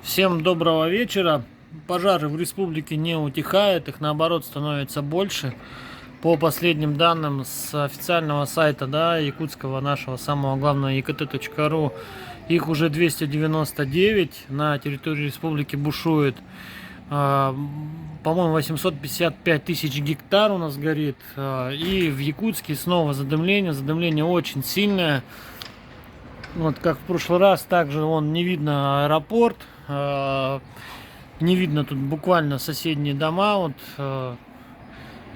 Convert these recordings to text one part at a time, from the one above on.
Всем доброго вечера. Пожары в республике не утихают, их наоборот становится больше. По последним данным с официального сайта, якутского нашего самого главного ekt.ru, их уже 299 на территории республики бушует. По-моему, 855 тысяч гектар у нас горит. И в Якутске снова задымление очень сильное. Вот как в прошлый раз, также не видно аэропорт, не видно тут буквально соседние дома.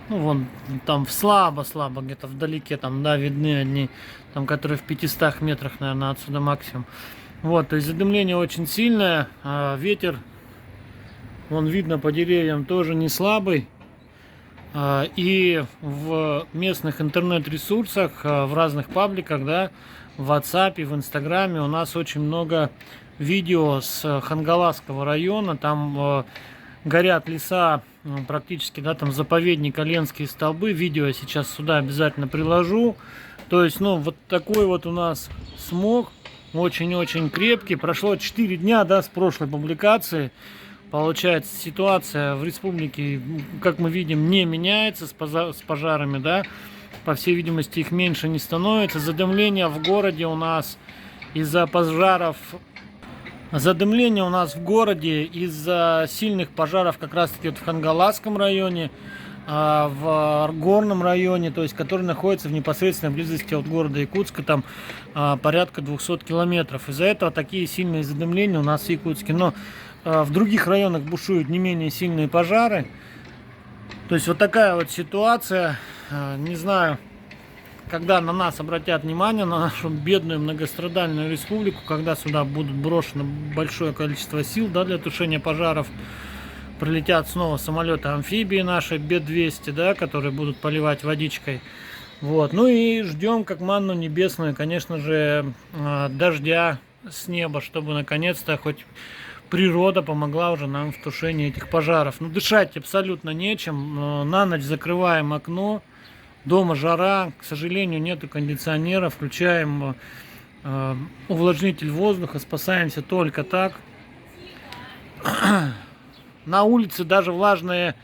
Вон там слабо где-то вдалеке там, видны одни, там, которые в 500 метрах, наверное, отсюда максимум. То есть задымление очень сильное, ветер, видно по деревьям, тоже не слабый. И в местных интернет-ресурсах, в разных пабликах, в WhatsApp, в Инстаграме у нас очень много видео с Хангаласского района. Там горят леса, практически, там заповедник Оленские столбы. Видео я сейчас сюда обязательно приложу. То есть, вот такой вот у нас смог, очень-очень крепкий. Прошло 4 дня, с прошлой публикации. Получается, ситуация в республике, как мы видим, не меняется с пожарами, По всей видимости, их меньше не становится. Задымление в городе у нас из-за пожаров. Задымление у нас в городе из-за сильных пожаров как раз-таки в Хангаласском районе, в горном районе, то есть который находится в непосредственной близости от города Якутска, там порядка 200 километров. Из-за этого такие сильные задымления у нас в Якутске. Но в других районах бушуют не менее сильные пожары. То есть вот такая вот ситуация. Не знаю, когда на нас обратят внимание, на нашу бедную многострадальную республику, когда сюда будут брошено большое количество сил, для тушения пожаров. Прилетят снова самолеты-амфибии наши Б-200, которые будут поливать водичкой. Ну и ждем, как манну небесную, конечно же, дождя с неба, чтобы наконец-то хоть природа помогла уже нам в тушении этих пожаров. Дышать абсолютно нечем. На ночь закрываем окно. Дома жара, к сожалению, нету кондиционера. Включаем увлажнитель воздуха, спасаемся только так. На улице даже влажные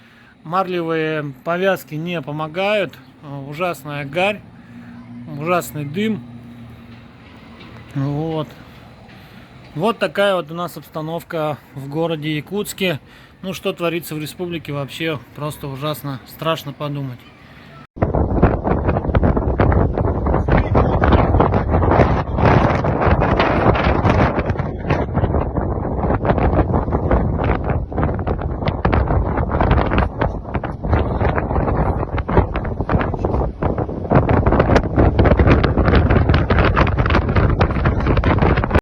марлевые повязки не помогают. Ужасная гарь, ужасный дым. Вот такая вот у нас обстановка в городе Якутске. Что творится в республике, вообще просто ужасно, страшно подумать.